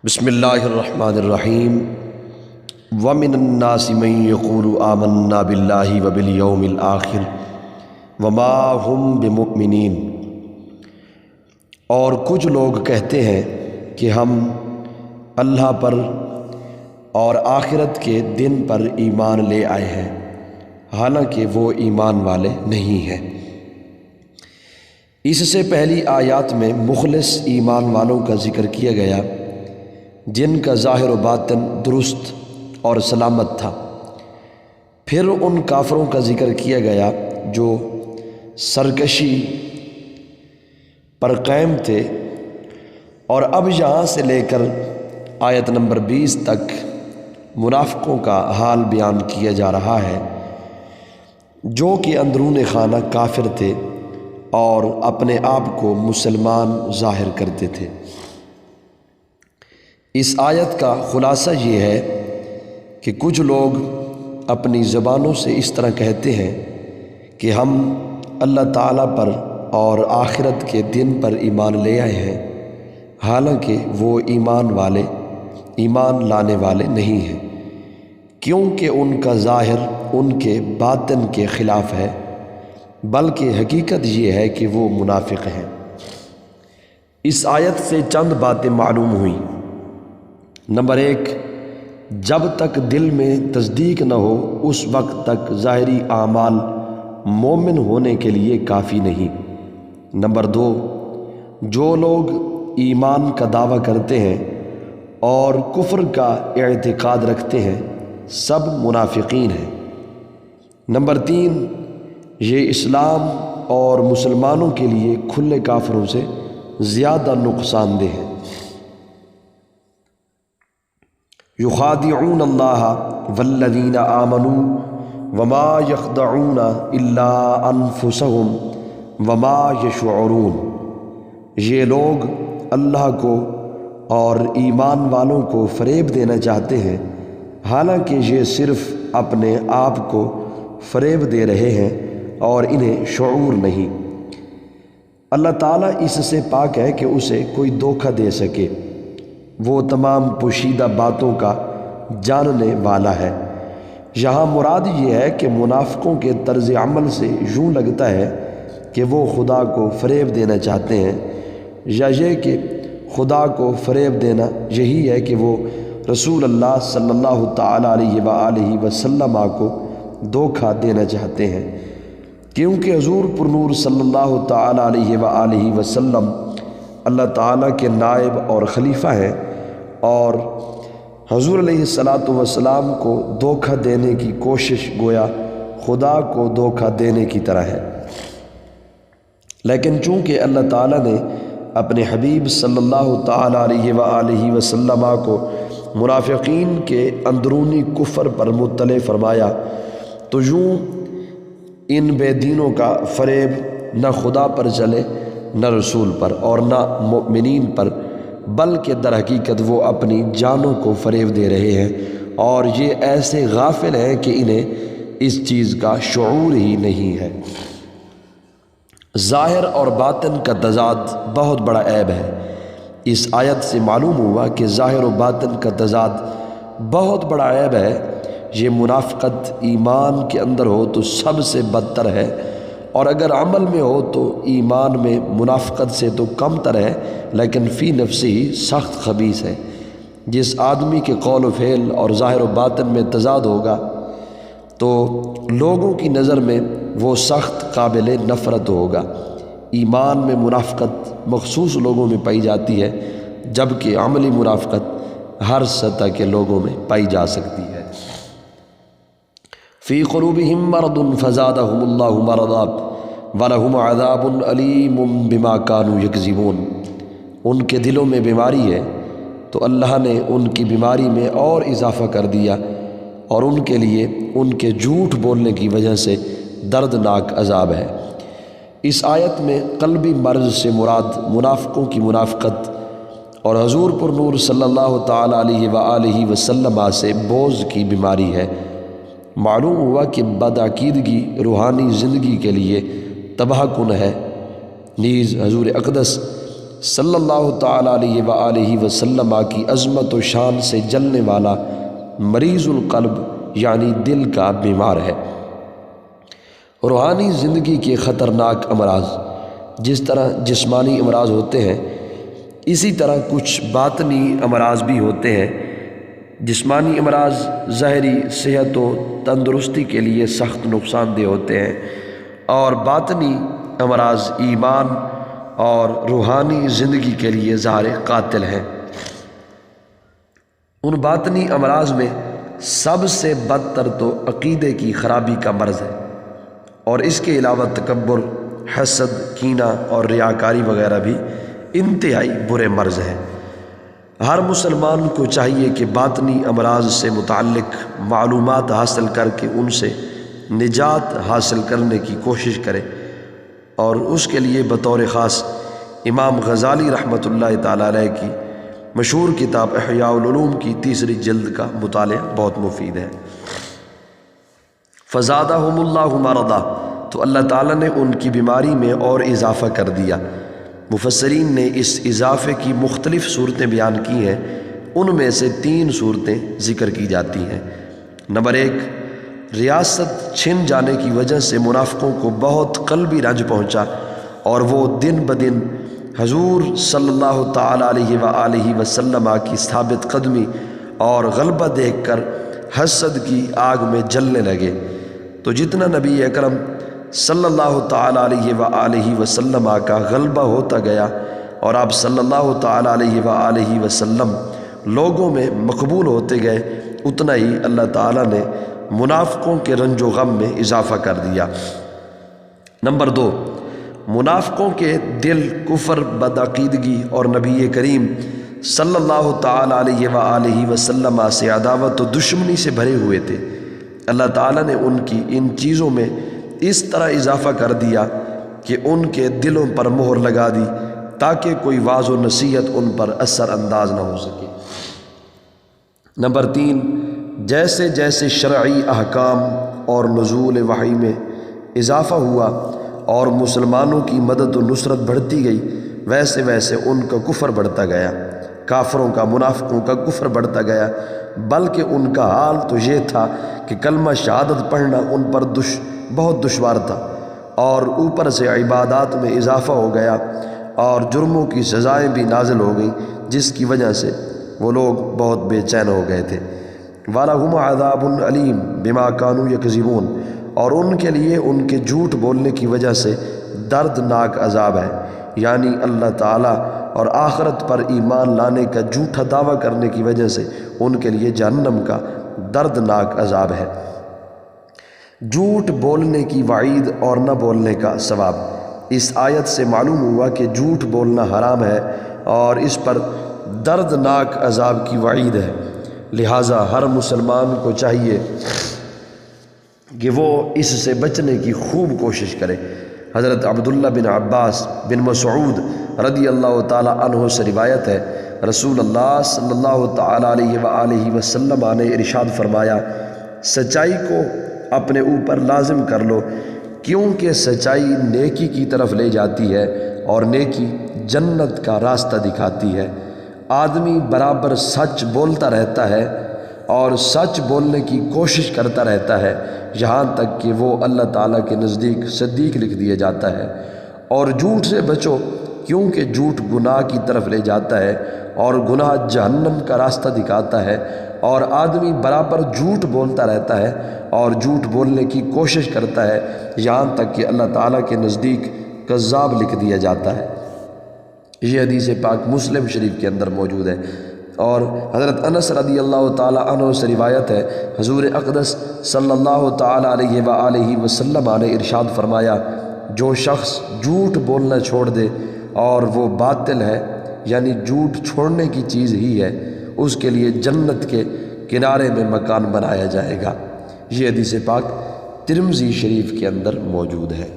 بسم اللہ الرحمن الرحیم ومن الناس من یقول آمنا باللہ وبالیوم الآخر وما ہم بمؤمنین، اور کچھ لوگ کہتے ہیں کہ ہم اللہ پر اور آخرت کے دن پر ایمان لے آئے ہیں، حالانکہ وہ ایمان والے نہیں ہیں۔ اس سے پہلی آیات میں مخلص ایمان والوں کا ذکر کیا گیا جن کا ظاہر و باطن درست اور سلامت تھا۔ پھر ان کافروں کا ذکر کیا گیا جو سرکشی پر قائم تھے، اور اب یہاں سے لے کر آیت نمبر 20 تک منافقوں کا حال بیان کیا جا رہا ہے، جو کہ اندرون خانہ کافر تھے اور اپنے آپ کو مسلمان ظاہر کرتے تھے۔ اس آیت کا خلاصہ یہ ہے کہ کچھ لوگ اپنی زبانوں سے اس طرح کہتے ہیں کہ ہم اللہ تعالیٰ پر اور آخرت کے دن پر ایمان لے آئے ہیں، حالانکہ وہ ایمان لانے والے نہیں ہیں، کیونکہ ان کا ظاہر ان کے باطن کے خلاف ہے، بلکہ حقیقت یہ ہے کہ وہ منافق ہیں۔ اس آیت سے چند باتیں معلوم ہوئیں۔ نمبر 1، جب تک دل میں تصدیق نہ ہو اس وقت تک ظاہری اعمال مومن ہونے کے لیے کافی نہیں۔ نمبر 2، جو لوگ ایمان کا دعویٰ کرتے ہیں اور کفر کا اعتقاد رکھتے ہیں سب منافقین ہیں۔ نمبر 3، یہ اسلام اور مسلمانوں کے لیے کھلے کافروں سے زیادہ نقصان دہ ہے۔ یخادعون اللہ والذین آمنوا وما یخدعون الا انفسهم وما یشعرون، یہ لوگ اللہ کو اور ایمان والوں کو فریب دینا چاہتے ہیں، حالانکہ یہ صرف اپنے آپ کو فریب دے رہے ہیں اور انہیں شعور نہیں۔ اللہ تعالیٰ اس سے پاک ہے کہ اسے کوئی دھوکہ دے سکے، وہ تمام پوشیدہ باتوں کا جاننے والا ہے۔ یہاں مراد یہ ہے کہ منافقوں کے طرز عمل سے یوں لگتا ہے کہ وہ خدا کو فریب دینا چاہتے ہیں، یا یہ کہ خدا کو فریب دینا یہی ہے کہ وہ رسول اللہ صلی اللہ تعالیٰ علیہ وآلہ وسلم کو دھوکہ دینا چاہتے ہیں، کیونکہ حضور پر نور صلی اللہ تعالیٰ علیہ وآلہ وسلم اللہ تعالیٰ کے نائب اور خلیفہ ہیں، اور حضور علیہ السلام کو دھوکہ دینے کی کوشش گویا خدا کو دھوکہ دینے کی طرح ہے۔ لیکن چونکہ اللہ تعالیٰ نے اپنے حبیب صلی اللہ تعالیٰ علیہ وآلہ وسلم کو منافقین کے اندرونی کفر پر مطلع فرمایا، تو یوں ان بے دینوں کا فریب نہ خدا پر چلے، نہ رسول پر، اور نہ مؤمنین پر، بلکہ در حقیقت وہ اپنی جانوں کو فریب دے رہے ہیں، اور یہ ایسے غافل ہیں کہ انہیں اس چیز کا شعور ہی نہیں ہے۔ ظاہر اور باطن کا تضاد بہت بڑا عیب ہے۔ اس آیت سے معلوم ہوا کہ ظاہر و باطن کا تضاد بہت بڑا عیب ہے۔ یہ منافقت ایمان کے اندر ہو تو سب سے بدتر ہے، اور اگر عمل میں ہو تو ایمان میں منافقت سے تو کم تر ہے، لیکن فی نفسی ہی سخت خبیث ہے۔ جس آدمی کے قول و فعل اور ظاہر و باطن میں تضاد ہوگا تو لوگوں کی نظر میں وہ سخت قابل نفرت ہوگا۔ ایمان میں منافقت مخصوص لوگوں میں پائی جاتی ہے، جبکہ عملی منافقت ہر سطح کے لوگوں میں پائی جا سکتی ہے۔ فی قلوبہم مرض فزادہم اللہ مرضا ولہم عذاب علیم بما کانوا یکذبون، ان کے دلوں میں بیماری ہے تو اللہ نے ان کی بیماری میں اور اضافہ کر دیا، اور ان کے لیے ان کے جھوٹ بولنے کی وجہ سے دردناک عذاب ہے۔ اس آیت میں قلبی مرض سے مراد منافقوں کی منافقت اور حضور پر نور صلی اللہ تعالیٰ علیہ وآلہ وسلم سے بغض کی بیماری ہے۔ معلوم ہوا کہ بدعقیدگی روحانی زندگی کے لیے تباہ کن ہے، نیز حضور اقدس صلی اللہ تعالیٰ علیہ وآلہ وسلم کی عظمت و شان سے جلنے والا مریض القلب یعنی دل کا بیمار ہے۔ روحانی زندگی کے خطرناک امراض، جس طرح جسمانی امراض ہوتے ہیں اسی طرح کچھ باطنی امراض بھی ہوتے ہیں۔ جسمانی امراض ظاہری صحت و تندرستی کے لیے سخت نقصان دہ ہوتے ہیں، اور باطنی امراض ایمان اور روحانی زندگی کے لیے ظاہر قاتل ہیں۔ ان باطنی امراض میں سب سے بدتر تو عقیدے کی خرابی کا مرض ہے، اور اس کے علاوہ تکبر، حسد، کینہ اور ریاکاری وغیرہ بھی انتہائی برے مرض ہیں۔ ہر مسلمان کو چاہیے کہ باطنی امراض سے متعلق معلومات حاصل کر کے ان سے نجات حاصل کرنے کی کوشش کرے، اور اس کے لیے بطور خاص امام غزالی رحمۃ اللہ تعالیٰ علیہ کی مشہور کتاب احیاء العلوم کی 3 جلد کا مطالعہ بہت مفید ہے۔ فزادہم اللہ مرضا، تو اللہ تعالیٰ نے ان کی بیماری میں اور اضافہ کر دیا۔ مفسرین نے اس اضافے کی مختلف صورتیں بیان کی ہیں، ان میں سے 3 صورتیں ذکر کی جاتی ہیں۔ نمبر 1، ریاست چھن جانے کی وجہ سے منافقوں کو بہت قلبی رنج پہنچا، اور وہ دن بدن حضور صلی اللہ تعالیٰ علیہ وآلہ وسلم کی ثابت قدمی اور غلبہ دیکھ کر حسد کی آگ میں جلنے لگے۔ تو جتنا نبی اکرم صلی اللہ تعالیٰ علیہ وآلہ وسلم کا غلبہ ہوتا گیا اور آپ صلی اللہ تعالیٰ علیہ وآلہ وسلم لوگوں میں مقبول ہوتے گئے، اتنا ہی اللہ تعالیٰ نے منافقوں کے رنج و غم میں اضافہ کر دیا۔ نمبر 2، منافقوں کے دل کفر، بدعقیدگی اور نبی کریم صلی اللہ تعالیٰ علیہ وآلہ وسلم سے عداوت و دشمنی سے بھرے ہوئے تھے۔ اللہ تعالیٰ نے ان کی ان چیزوں میں اس طرح اضافہ کر دیا کہ ان کے دلوں پر مہر لگا دی تاکہ کوئی واعظ و نصیحت ان پر اثر انداز نہ ہو سکے۔ نمبر 3، جیسے جیسے شرعی احکام اور نزول وحی میں اضافہ ہوا اور مسلمانوں کی مدد و نصرت بڑھتی گئی، ویسے ویسے ان کا کفر بڑھتا گیا، کافروں کا، منافقوں کا کفر بڑھتا گیا، بلکہ ان کا حال تو یہ تھا کہ کلمہ شہادت پڑھنا ان پر بہت دشوار تھا، اور اوپر سے عبادات میں اضافہ ہو گیا اور جرموں کی سزائیں بھی نازل ہو گئیں، جس کی وجہ سے وہ لوگ بہت بے چین ہو گئے تھے۔ وَلَهُمْ عَذَابٌ عَلِيمٌ بِمَا كَانُوا يَكْذِبُونَ، اور ان کے لیے ان کے جھوٹ بولنے کی وجہ سے دردناک عذاب ہے، یعنی اللہ تعالیٰ اور آخرت پر ایمان لانے کا جھوٹا دعویٰ کرنے کی وجہ سے ان کے لیے جہنم کا دردناک عذاب ہے۔ جھوٹ بولنے کی وعید اور نہ بولنے کا ثواب، اس آیت سے معلوم ہوا کہ جھوٹ بولنا حرام ہے اور اس پر دردناک عذاب کی وعید ہے، لہٰذا ہر مسلمان کو چاہیے کہ وہ اس سے بچنے کی خوب کوشش کرے۔ حضرت عبداللہ بن عباس بن مسعود رضی اللہ تعالیٰ عنہ سے روایت ہے، رسول اللہ صلی اللہ تعالیٰ علیہ وآلہ وسلم نے ارشاد فرمایا، سچائی کو اپنے اوپر لازم کر لو، کیونکہ سچائی نیکی کی طرف لے جاتی ہے اور نیکی جنت کا راستہ دکھاتی ہے۔ آدمی برابر سچ بولتا رہتا ہے اور سچ بولنے کی کوشش کرتا رہتا ہے، یہاں تک کہ وہ اللہ تعالیٰ کے نزدیک صدیق لکھ دیا جاتا ہے۔ اور جھوٹ سے بچو، کیونکہ جھوٹ گناہ کی طرف لے جاتا ہے اور گناہ جہنم کا راستہ دکھاتا ہے، اور آدمی برابر جھوٹ بولتا رہتا ہے اور جھوٹ بولنے کی کوشش کرتا ہے، یہاں تک کہ اللہ تعالیٰ کے نزدیک کذاب لکھ دیا جاتا ہے۔ یہ حدیث پاک مسلم شریف کے اندر موجود ہے، اور حضرت انس رضی اللہ تعالیٰ عنہ سے روایت ہے، حضور اقدس صلی اللہ تعالیٰ علیہ وآلہ وسلم نے ارشاد فرمایا، جو شخص جھوٹ بولنا چھوڑ دے اور وہ باطل ہے، یعنی جھوٹ چھوڑنے کی چیز ہی ہے، اس کے لیے جنت کے کنارے میں مکان بنایا جائے گا۔ یہ حدیث پاک ترمذی شریف کے اندر موجود ہے۔